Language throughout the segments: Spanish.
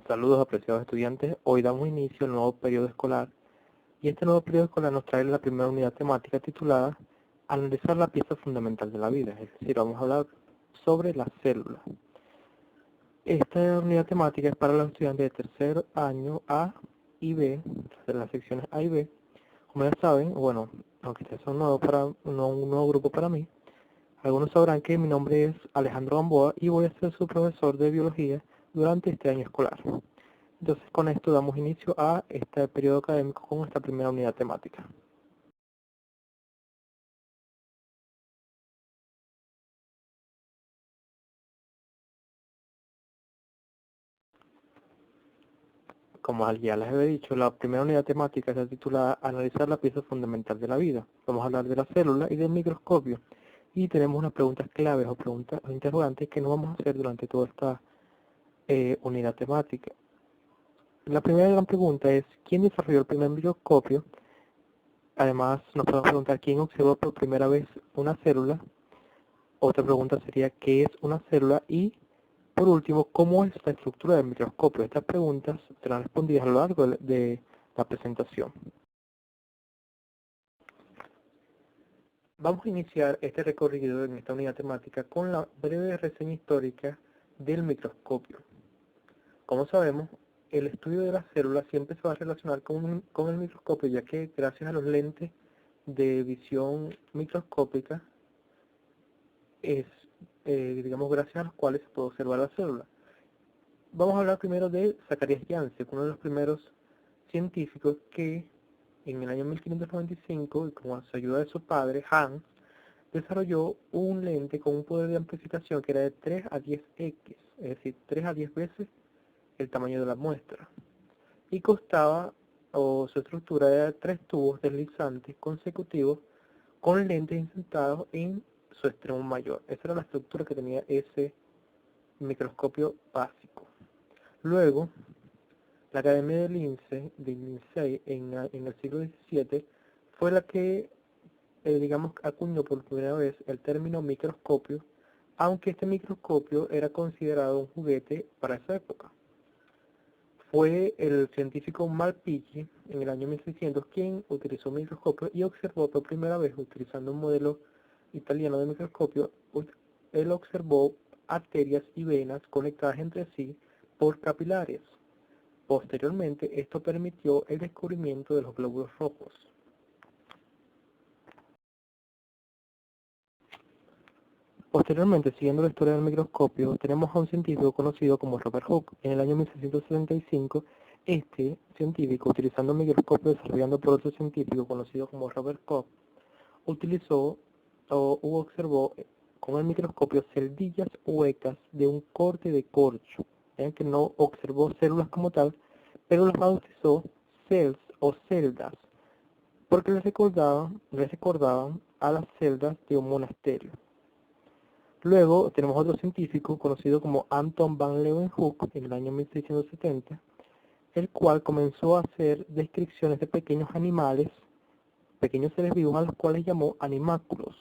Saludos, apreciados estudiantes. Hoy damos inicio al nuevo periodo escolar y este nuevo periodo escolar nos trae la primera unidad temática titulada Analizar la pieza fundamental de la vida, es decir, vamos a hablar sobre las células. Esta unidad temática es para los estudiantes de tercer año A y B, de las secciones A y B. Como ya saben, bueno, aunque ustedes son nuevos un nuevo grupo para mí, algunos sabrán que mi nombre es Alejandro Gamboa y voy a ser su profesor de biología durante este año escolar. Entonces con esto damos inicio a este periodo académico con esta primera unidad temática. Como ya les había dicho, la primera unidad temática está titulada Analizar la pieza fundamental de la vida. Vamos a hablar de la célula y del microscopio. Y tenemos unas preguntas claves o preguntas o interrogantes que nos vamos a hacer durante toda esta unidad temática. La primera gran pregunta es, ¿quién desarrolló el primer microscopio? Además, nos podemos preguntar quién observó por primera vez una célula. Otra pregunta sería, ¿qué es una célula? Y, por último, ¿cómo es la estructura del microscopio? Estas preguntas serán respondidas a lo largo de la presentación. Vamos a iniciar este recorrido en esta unidad temática con la breve reseña histórica del microscopio. Como sabemos, el estudio de las células siempre se va a relacionar con el microscopio, ya que gracias a los lentes de visión microscópica digamos, gracias a los cuales se puede observar la célula. Vamos a hablar primero de Zacharias Janssen, uno de los primeros científicos que en el año 1595, y con su ayuda de su padre, Hans, desarrolló un lente con un poder de amplificación que era de 3 a 10x, es decir, 3 a 10 veces el tamaño de la muestra. Y su estructura era 3 tubos deslizantes consecutivos con lentes insertados en su extremo mayor. Esa era la estructura que tenía ese microscopio básico. Luego, la Academia de Lindsay en el siglo XVII fue la que, digamos, acuñó por primera vez el término microscopio, aunque este microscopio era considerado un juguete para esa época. Fue el científico Malpighi, en el año 1600, quien utilizó un microscopio y observó por primera vez, utilizando un modelo italiano de microscopio, él observó arterias y venas conectadas entre sí por capilares. Posteriormente, esto permitió el descubrimiento de los glóbulos rojos. Posteriormente, siguiendo la historia del microscopio, tenemos a un científico conocido como Robert Hooke. En el año 1675, este científico, utilizando un microscopio desarrollado por otro científico conocido como Robert Koch, observó con el microscopio celdillas huecas de un corte de corcho. Vean que no observó células como tal, pero las bautizó cells o celdas, porque les recordaban a las celdas de un monasterio. Luego tenemos otro científico conocido como Anton van Leeuwenhoek en el año 1670, el cual comenzó a hacer descripciones de pequeños animales, pequeños seres vivos a los cuales llamó animáculos.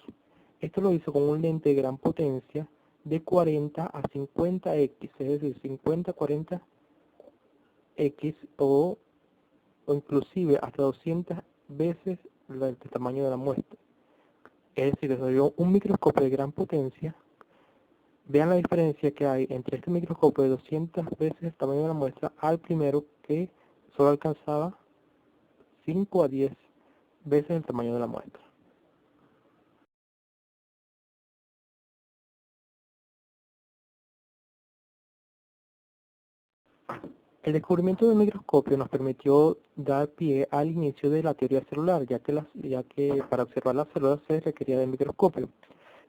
Esto lo hizo con un lente de gran potencia de 40 a 50x, es decir, 50-40x o inclusive hasta 200 veces el tamaño de la muestra. Es decir, desarrolló un microscopio de gran potencia. Vean la diferencia que hay entre este microscopio de 200 veces el tamaño de la muestra al primero que solo alcanzaba 5 a 10 veces el tamaño de la muestra. El descubrimiento del microscopio nos permitió dar pie al inicio de la teoría celular, ya que para observar las células se requería del microscopio.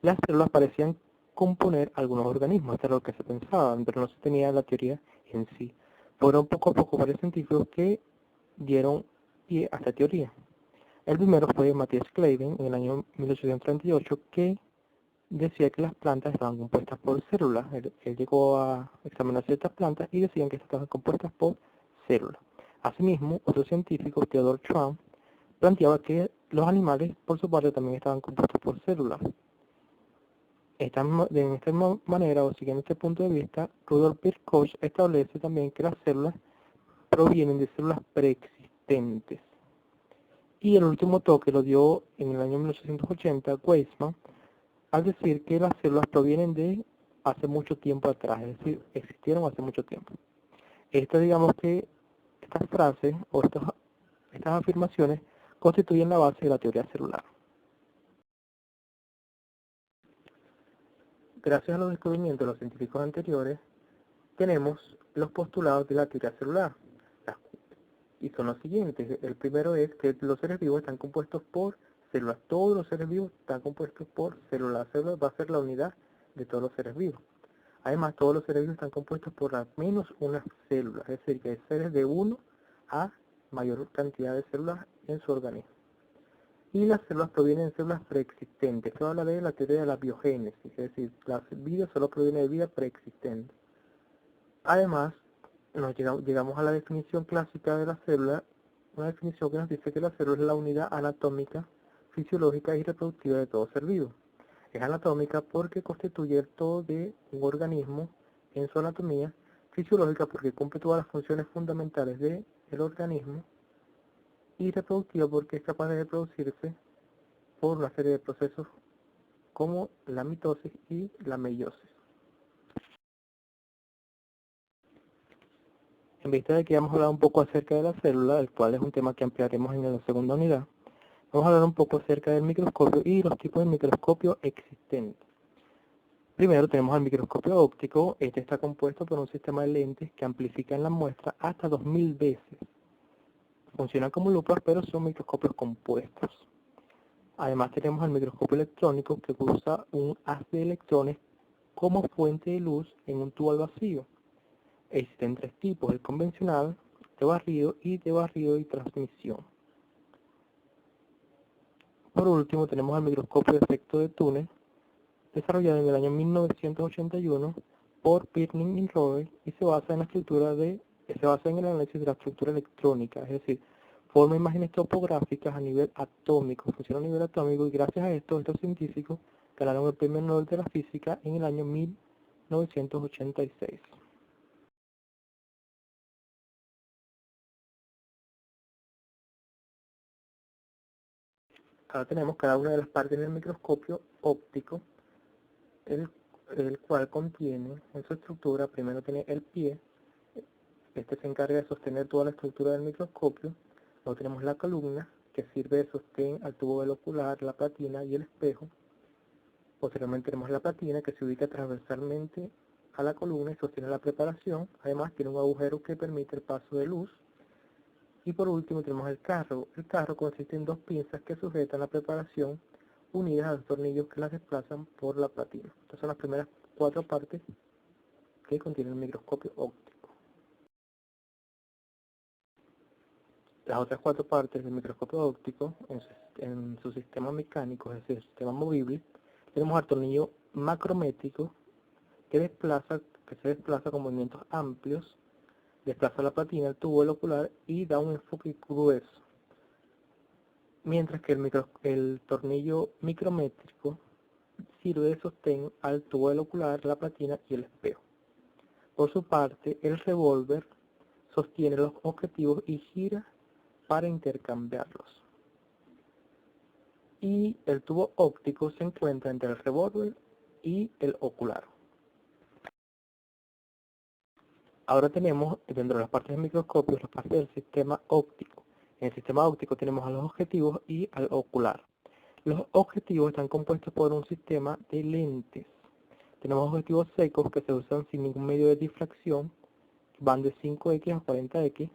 Las células parecían componer algunos organismos, esto era lo que se pensaba, pero no se tenía la teoría en sí. Fueron poco a poco varios científicos que dieron pie a esta teoría. El primero fue Matthias Claven en el año 1838, que decía que las plantas estaban compuestas por células. Él llegó a examinar ciertas plantas y decían que estaban compuestas por células. Asimismo, otro científico, Theodor Schwann, planteaba que los animales, por su parte, también estaban compuestos por células. De esta manera, o siguiendo este punto de vista, Rudolf Virchow establece también que las células provienen de células preexistentes. Y el último toque lo dio en el año 1880 Weizmann, al decir que las células provienen de hace mucho tiempo atrás, es decir, existieron hace mucho tiempo. Digamos que estas frases o estas afirmaciones constituyen la base de la teoría celular. Gracias a los descubrimientos de los científicos anteriores, tenemos los postulados de la teoría celular, y son los siguientes. El primero es que los seres vivos están compuestos por células. Todos los seres vivos están compuestos por células. La célula va a ser la unidad de todos los seres vivos. Además, todos los seres vivos están compuestos por al menos una célula, es decir, que hay seres de 1 a mayor cantidad de células en su organismo. Y las células provienen de células preexistentes. Esto habla de la teoría de la biogénesis, es decir, la vida solo proviene de vida preexistente. Además, llegamos a la definición clásica de la célula, una definición que nos dice que la célula es la unidad anatómica, fisiológica y reproductiva de todo ser vivo. Es anatómica porque constituye el todo de un organismo en su anatomía, fisiológica porque cumple todas las funciones fundamentales del organismo, y reproductiva porque es capaz de reproducirse por una serie de procesos como la mitosis y la meiosis. En vista de que hemos hablado un poco acerca de la célula, el cual es un tema que ampliaremos en la segunda unidad, vamos a hablar un poco acerca del microscopio y los tipos de microscopio existentes. Primero tenemos el microscopio óptico. Este está compuesto por un sistema de lentes que amplifican la muestra hasta 2000 veces. Funcionan como lupas, pero son microscopios compuestos. Además tenemos el microscopio electrónico, que usa un haz de electrones como fuente de luz en un tubo al vacío. Existen tres tipos: el convencional, de barrido y transmisión. Por último tenemos el microscopio de efecto de túnel, desarrollado en el año 1981 por Pirning y Roy, y se basa en el análisis de la estructura electrónica, es decir, forma imágenes topográficas a nivel atómico, funciona a nivel atómico, y gracias a esto estos científicos ganaron el premio Nobel de la Física en el año 1986. Ahora tenemos cada una de las partes del microscopio óptico, el cual contiene en su estructura, primero tiene el pie. Este se encarga de sostener toda la estructura del microscopio. Luego tenemos la columna, que sirve de sostén al tubo del ocular, la platina y el espejo. Posteriormente tenemos la platina, que se ubica transversalmente a la columna y sostiene la preparación. Además tiene un agujero que permite el paso de luz. Y por último tenemos el carro. El carro consiste en dos pinzas que sujetan la preparación, unidas a los tornillos que las desplazan por la platina. Estas son las primeras 4 partes que contiene el microscopio óptico. Las otras 4 partes del microscopio óptico, en su sistema mecánico, es decir, sistema movible, tenemos el tornillo macrométrico que se desplaza con movimientos amplios, desplaza la platina, el tubo del ocular y da un enfoque grueso. Mientras que el tornillo micrométrico sirve de sostén al tubo del ocular, la platina y el espejo. Por su parte, el revólver sostiene los objetivos y gira para intercambiarlos. Y el tubo óptico se encuentra entre el revólver y el ocular. Ahora tenemos dentro de las partes del microscopio las partes del sistema óptico. En el sistema óptico tenemos a los objetivos y al ocular. Los objetivos están compuestos por un sistema de lentes. Tenemos objetivos secos que se usan sin ningún medio de difracción, van de 5x a 40x,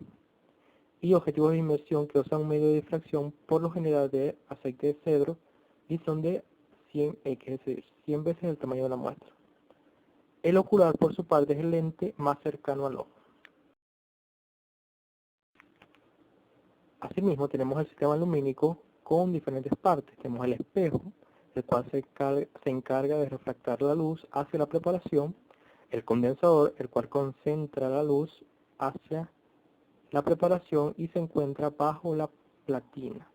y objetivos de inmersión que usan un medio de difracción, por lo general de aceite de cedro, y son de 100x, es decir, 100 veces el tamaño de la muestra. El ocular, por su parte, es el lente más cercano al ojo. Asimismo, tenemos el sistema lumínico con diferentes partes. Tenemos el espejo, el cual se encarga de refractar la luz hacia la preparación. El condensador, el cual concentra la luz hacia la preparación y se encuentra bajo la platina.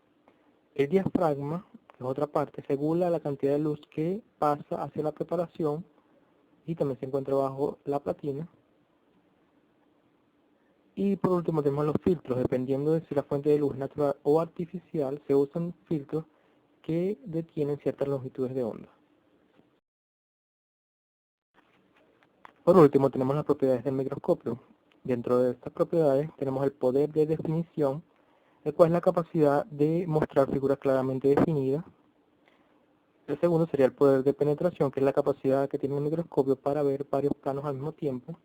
El diafragma, que es otra parte, regula la cantidad de luz que pasa hacia la preparación y también se encuentra bajo la platina. Y por último tenemos los filtros. Dependiendo de si la fuente de luz es natural o artificial, se usan filtros que detienen ciertas longitudes de onda. Por último tenemos las propiedades del microscopio. Dentro de estas propiedades tenemos el poder de definición, el cual es la capacidad de mostrar figuras claramente definidas. El segundo sería el poder de penetración, que es la capacidad que tiene un microscopio para ver varios planos al mismo tiempo.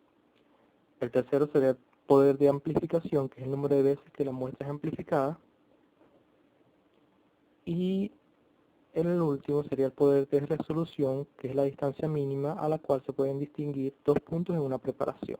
El tercero sería el poder de amplificación, que es el número de veces que la muestra es amplificada. Y el último sería el poder de resolución, que es la distancia mínima a la cual se pueden distinguir dos puntos en una preparación.